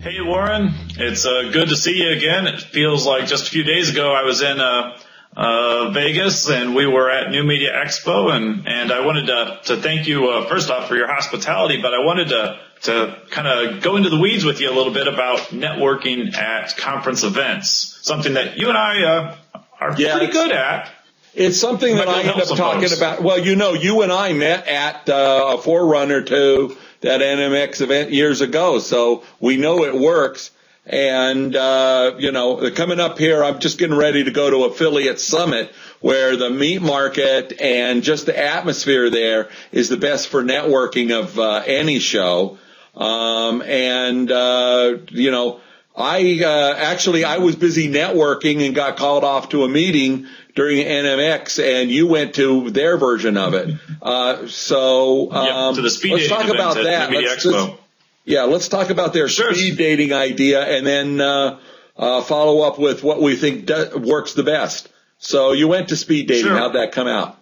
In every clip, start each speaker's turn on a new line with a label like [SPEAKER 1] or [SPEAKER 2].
[SPEAKER 1] Hey, Warren. It's good to see you again. It feels like just a few days ago I was in Vegas, and we were at New Media Expo, and I wanted to thank you first off for your hospitality, but I wanted to kind of go into the weeds with you a little bit about networking at conference events, something that you and I are pretty good at.
[SPEAKER 2] It's something that I end up talking about. Well, you and I met at a forerunner to that NMX event years ago, so we know it works. And, coming up here, I'm just getting ready to go to Affiliate Summit, where the meat market and just the atmosphere there is the best for networking of any show. I was busy networking and got called off to a meeting during NMX, and you went to their version of it.
[SPEAKER 1] To the speed
[SPEAKER 2] let's talk about that. Let's talk about their speed dating idea, and then follow up with what we think works the best. So you went to speed dating. Sure. How'd that come out?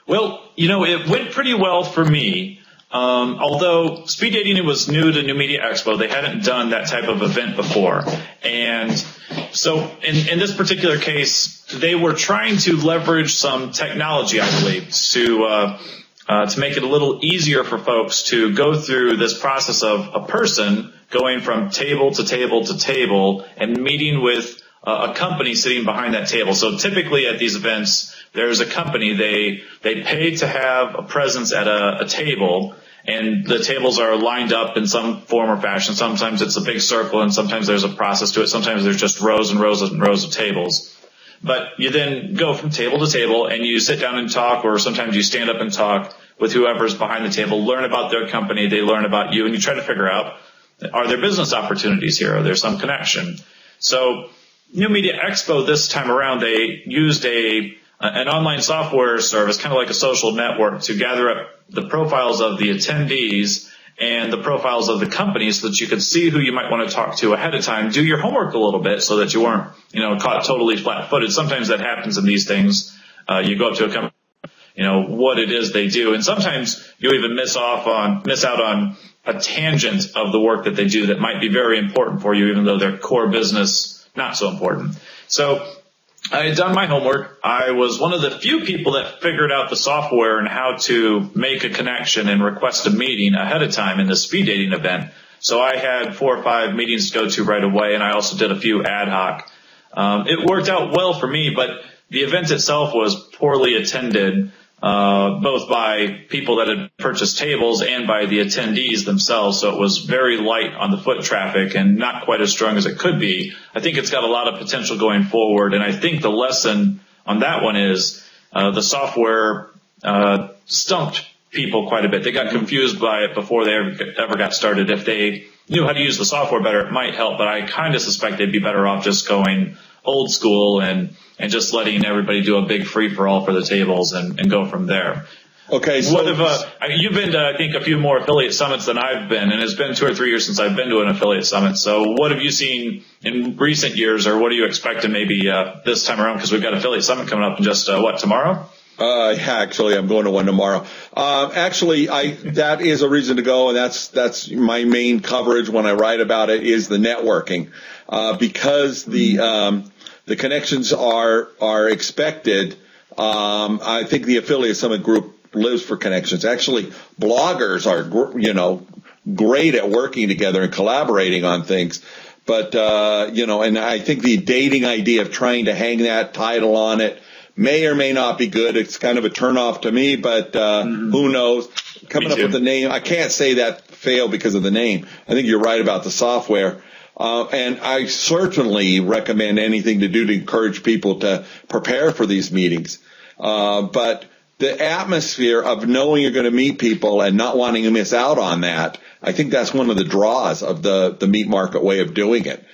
[SPEAKER 1] Well, it went pretty well for me. Although speed dating was new to New Media Expo, they hadn't done that type of event before. And so in this particular case, they were trying to leverage some technology, I believe, to make it a little easier for folks to go through this process of a person going from table to table to table and meeting with a company sitting behind that table. So typically at these events, there's a company, they pay to have a presence at a table, and the tables are lined up in some form or fashion. Sometimes it's a big circle, and sometimes there's a process to it. Sometimes there's just rows and rows and rows of tables. But you then go from table to table, and you sit down and talk, or sometimes you stand up and talk with whoever's behind the table, learn about their company, they learn about you, and you try to figure out, are there business opportunities here? Are there some connection? So New Media Expo this time around, they used an online software service, kind of like a social network, to gather up the profiles of the attendees and the profiles of the companies so that you could see who you might want to talk to ahead of time, do your homework a little bit so that you weren't, caught totally flat-footed. Sometimes that happens in these things. You go up to a company, what it is they do, and sometimes you even miss out on a tangent of the work that they do that might be very important for you, even though their core business not so important. So I had done my homework. I was one of the few people that figured out the software and how to make a connection and request a meeting ahead of time in the speed dating event. So I had 4 or 5 meetings to go to right away, and I also did a few ad hoc. It worked out well for me, but the event itself was poorly attended, both by people that had purchased tables and by the attendees themselves. So it was very light on the foot traffic and not quite as strong as it could be. I think it's got a lot of potential going forward. And I think the lesson on that one is, the software, stumped people quite a bit. They got confused by it before they ever got started. If they knew how to use the software better, it might help, but I kind of suspect they'd be better off just going old school and just letting everybody do a big free-for-all for the tables and go from there.
[SPEAKER 2] Okay. So
[SPEAKER 1] you've been to, I think, a few more affiliate summits than I've been, and it's been 2 or 3 years since I've been to an affiliate summit. So what have you seen in recent years, or what are you expecting maybe this time around? Because we've got affiliate summit coming up in just, tomorrow?
[SPEAKER 2] Actually, I'm going to one tomorrow. That is a reason to go, and that's my main coverage when I write about it, is the networking. Because the connections are expected. I think the affiliate summit group lives for connections. Actually, bloggers are, great at working together and collaborating on things. But, and I think the dating idea of trying to hang that title on it may or may not be good. It's kind of a turnoff to me, but who knows? Coming up with the name, I can't say that failed because of the name. I think you're right about the software. And I certainly recommend anything to do to encourage people to prepare for these meetings. But the atmosphere of knowing you're going to meet people and not wanting to miss out on that, I think that's one of the draws of the meat market way of doing it.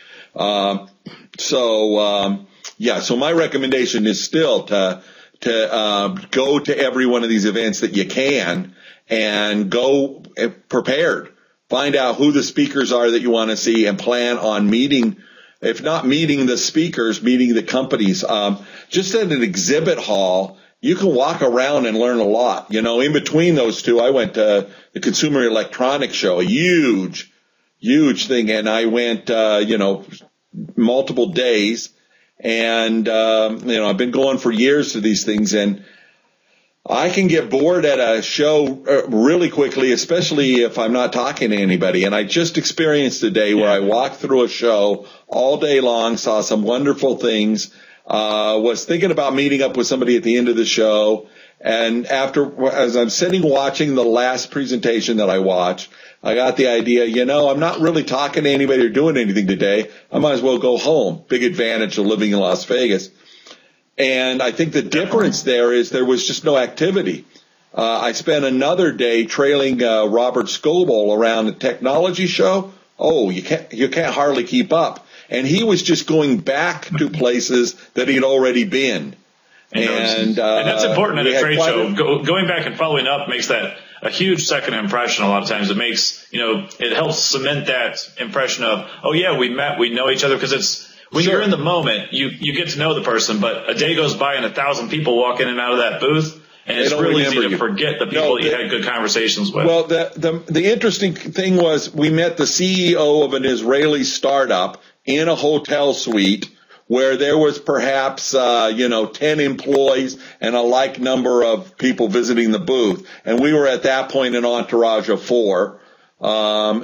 [SPEAKER 2] So my recommendation is still to go to every one of these events that you can and go prepared. Find out who the speakers are that you want to see and plan on meeting, if not meeting the speakers, meeting the companies. Just at an exhibit hall, you can walk around and learn a lot. In between those two, I went to the Consumer Electronics Show, a huge huge thing. And I went, multiple days, and, I've been going for years to these things, and I can get bored at a show really quickly, especially if I'm not talking to anybody. And I just experienced a day where I walked through a show all day long, saw some wonderful things, was thinking about meeting up with somebody at the end of the show. And as I'm sitting watching the last presentation that I watched, I got the idea, I'm not really talking to anybody or doing anything today. I might as well go home. Big advantage of living in Las Vegas. And I think the difference there is there was just no activity. I spent another day trailing Robert Scoble around the technology show. Oh, you can't hardly keep up. And he was just going back to places that he'd already been.
[SPEAKER 1] And that's important at a trade show. Going back and following up makes that a huge second impression. A lot of times it makes, it helps cement that impression of, oh yeah, we met, we know each other, because when you're in the moment, you get to know the person, but a day goes by and 1,000 people walk in and out of that booth, and it's really easy to forget the people that you had good conversations with.
[SPEAKER 2] Well, the interesting thing was we met the CEO of an Israeli startup in a hotel suite where there was perhaps, 10 employees and a like number of people visiting the booth. And we were at that point an entourage of 4. Robert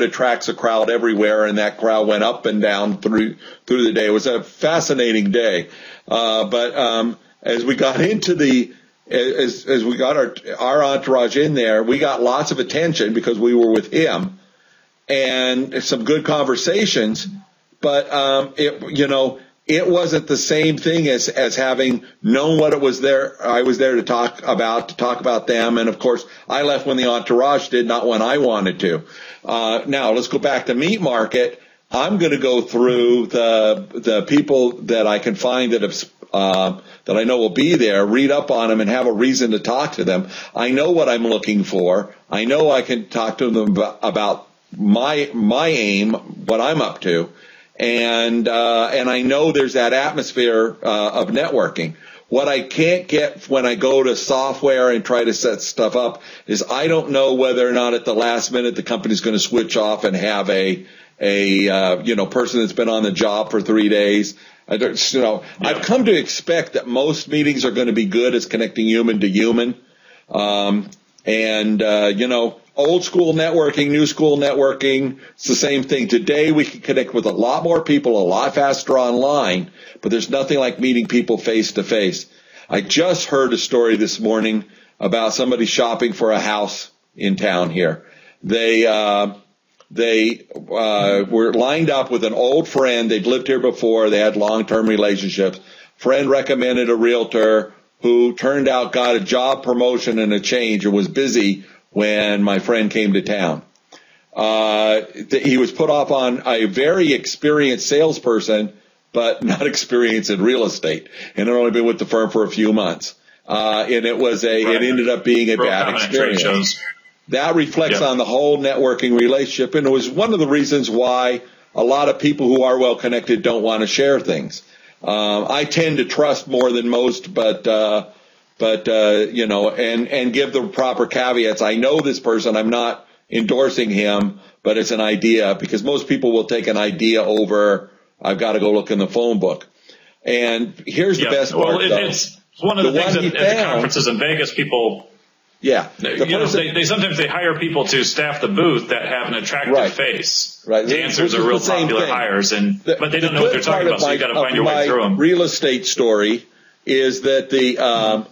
[SPEAKER 2] attracts a crowd everywhere, and that crowd went up and down through the day. It was a fascinating day. But as we got into as we got our entourage in there, we got lots of attention because we were with him and some good conversations. But, it wasn't the same thing as having known what it was there. I was there to talk about them. And of course, I left when the entourage did, not when I wanted to. Now let's go back to Meat Market. I'm going to go through the people that I can find that I know will be there, read up on them and have a reason to talk to them. I know what I'm looking for. I know I can talk to them about my aim, what I'm up to. And I know there's that atmosphere of networking. What I can't get when I go to software and try to set stuff up is I don't know whether or not at the last minute the company's going to switch off and have a person that's been on the job for 3 days. I've come to expect that most meetings are going to be good as connecting human to human. Old school networking, new school networking, it's the same thing. Today we can connect with a lot more people a lot faster online, but there's nothing like meeting people face to face. I just heard a story this morning about somebody shopping for a house in town here. They were lined up with an old friend. They'd lived here before. They had long-term relationships. Friend recommended a realtor who turned out got a job promotion and a change and was busy when my friend came to town. He was put off on a very experienced salesperson, but not experienced in real estate, and had only been with the firm for a few months. It ended up being a bad experience. That reflects on the whole networking relationship, and it was one of the reasons why a lot of people who are well connected don't want to share things. I tend to trust more than most, but give the proper caveats. I know this person. I'm not endorsing him, but it's an idea, because most people will take an idea over, I've got to go look in the phone book. And here's the best part. Well,
[SPEAKER 1] it's one of the things at the conferences in Vegas, people.
[SPEAKER 2] Yeah.
[SPEAKER 1] They sometimes hire people to staff the booth that have an attractive face.
[SPEAKER 2] Right.
[SPEAKER 1] Dancers are real popular hires, but they don't know what they're talking about, so you got to find your way through them.
[SPEAKER 2] My real estate story is that the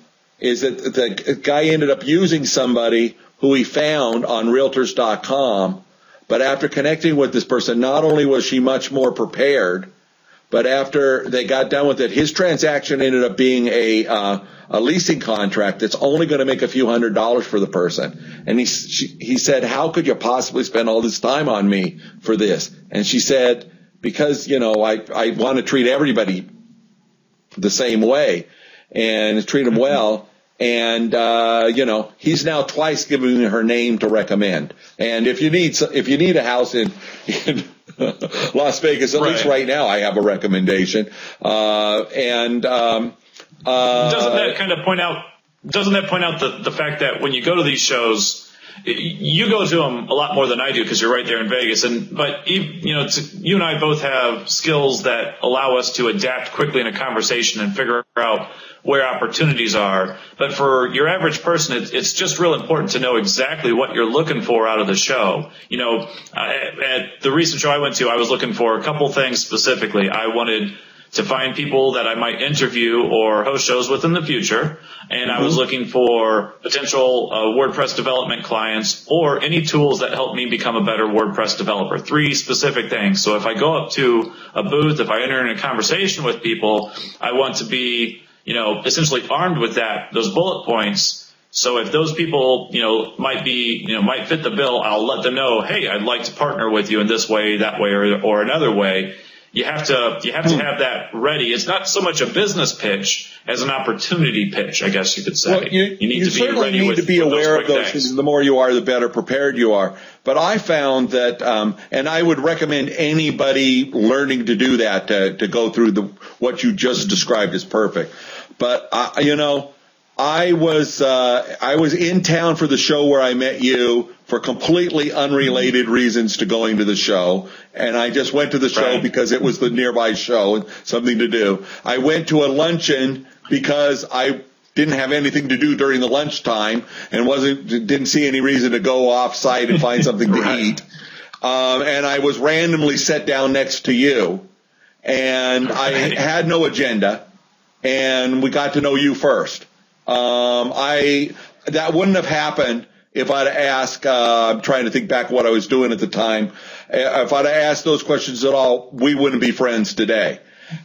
[SPEAKER 2] guy ended up using somebody who he found on Realtors.com, but after connecting with this person, not only was she much more prepared, but after they got done with it, his transaction ended up being a leasing contract that's only going to make a few $100s for the person. And he said, how could you possibly spend all this time on me for this? And she said, because, I want to treat everybody the same way and treat them well. And, he's now twice given her name to recommend. And if you need a house in Las Vegas, at least right now, I have a recommendation. Doesn't
[SPEAKER 1] that point out the fact that when you go to these shows, you go to them a lot more than I do because you're right there in Vegas. But you and I both have skills that allow us to adapt quickly in a conversation and figure out where opportunities are. But for your average person, it's just real important to know exactly what you're looking for out of the show. At the recent show I went to, I was looking for a couple things specifically. I wanted to find people that I might interview or host shows with in the future. And I was looking for potential WordPress development clients or any tools that help me become a better WordPress developer. 3 specific things. So if I go up to a booth, if I enter in a conversation with people, I want to be, essentially armed with those bullet points. So if those people, might fit the bill, I'll let them know, hey, I'd like to partner with you in this way, that way, or another way. You have to have that ready. It's not so much a business pitch as an opportunity pitch, I guess you could say.
[SPEAKER 2] Well, you certainly need to be aware of those things. The more you are, the better prepared you are. But I found that, and I would recommend anybody learning to do that to go through what you just described as perfect. But I was in town for the show where I met you for completely unrelated reasons to going to the show. And I just went to the show because it was the nearby show and something to do. I went to a luncheon because I didn't have anything to do during the lunchtime and didn't see any reason to go off site and find something to eat. And I was randomly set down next to you, and I had no agenda, and we got to know you first. That wouldn't have happened if I'd asked, I'm trying to think back what I was doing at the time. If I'd asked those questions at all, we wouldn't be friends today.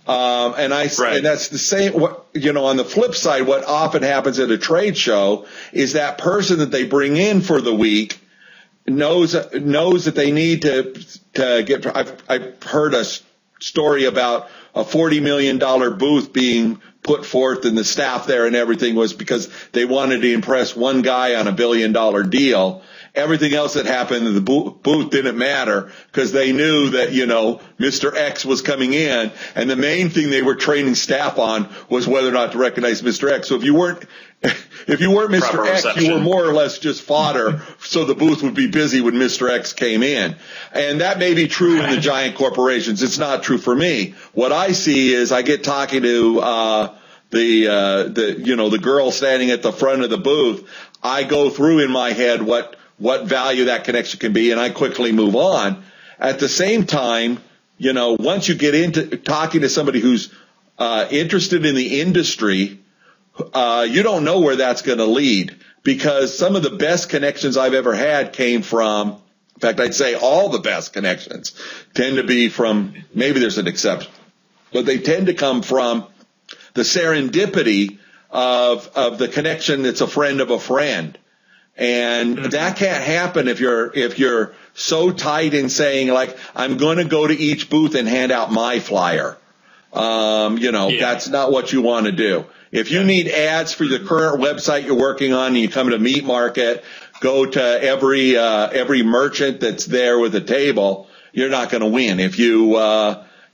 [SPEAKER 2] And that's the same, on the flip side, what often happens at a trade show is that person that they bring in for the week knows that they need to get, I've heard a story about a $40 million booth being put forth, and the staff there and everything was because they wanted to impress one guy on $1 billion deal. Everything else that happened in the booth didn't matter because they knew that, Mr. X was coming in, and the main thing they were training staff on was whether or not to recognize Mr. X. So if you weren't Mr. X, you were more or less just fodder, so the booth would be busy when Mr. X came in. And that may be true in the giant corporations. It's not true for me. What I see is I get talking to the girl standing at the front of the booth. I go through in my head what value that connection can be, and I quickly move on. At the same time, once you get into talking to somebody who's interested in the industry, you don't know where that's going to lead, because some of the best connections I've ever had came from, in fact, I'd say all the best connections tend to be from, maybe there's an exception, but they tend to come from the serendipity of the connection that's a friend of a friend. And that can't happen if you're so tight in saying, like, I'm going to go to each booth and hand out my flyer. That's not what you want to do. If you need ads for the current website you're working on and you come to Meat Market, go to every merchant that's there with a table, you're not going to win. If you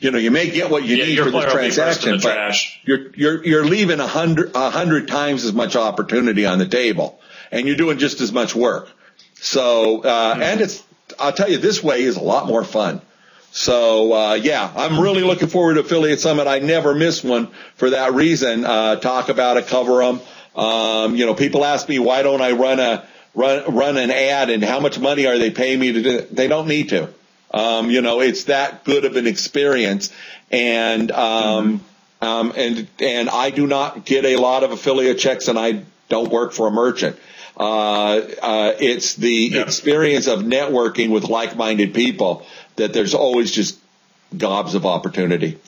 [SPEAKER 2] may get what you need for the transaction, but you're leaving 100 times as much opportunity on the table, and you're doing just as much work. So, and I'll tell you, this way is a lot more fun. So, I'm really looking forward to Affiliate Summit. I never miss one for that reason. Talk about it, cover them. People ask me, why don't I run an ad, and how much money are they paying me to do it? They don't need to. It's that good of an experience, and I do not get a lot of affiliate checks, and I don't work for a merchant. It's the experience of networking with like-minded people that there's always just gobs of opportunity.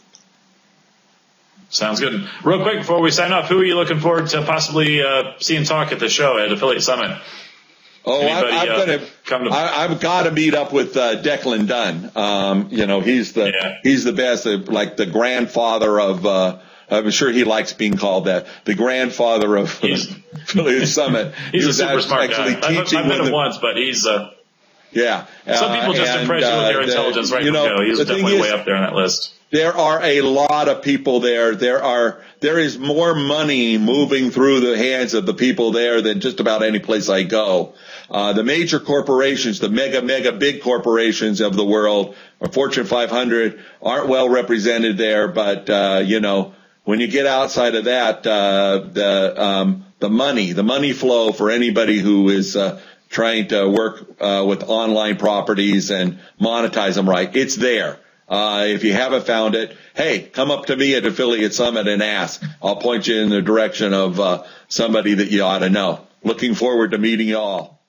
[SPEAKER 1] Sounds good. Real quick before we sign off, who are you looking forward to possibly seeing talk at the show at Affiliate Summit?
[SPEAKER 2] Oh, I've got to meet up with Declan Dunn. He's the best, like the grandfather of. I'm sure he likes being called that. The grandfather of Affiliate Summit.
[SPEAKER 1] He's a super smart guy. I've met him once, but he's
[SPEAKER 2] Yeah.
[SPEAKER 1] Some people just impress you with their intelligence right from the go. He's definitely way up there on that list.
[SPEAKER 2] There are a lot of people there. There is more money moving through the hands of the people there than just about any place I go. The major corporations, the mega big corporations of the world, or Fortune 500, aren't well represented there. But when you get outside of that, the money flow for anybody who is trying to work with online properties and monetize them right, it's there. If you haven't found it, hey, come up to me at Affiliate Summit and ask. I'll point you in the direction of somebody that you ought to know. Looking forward to meeting you all.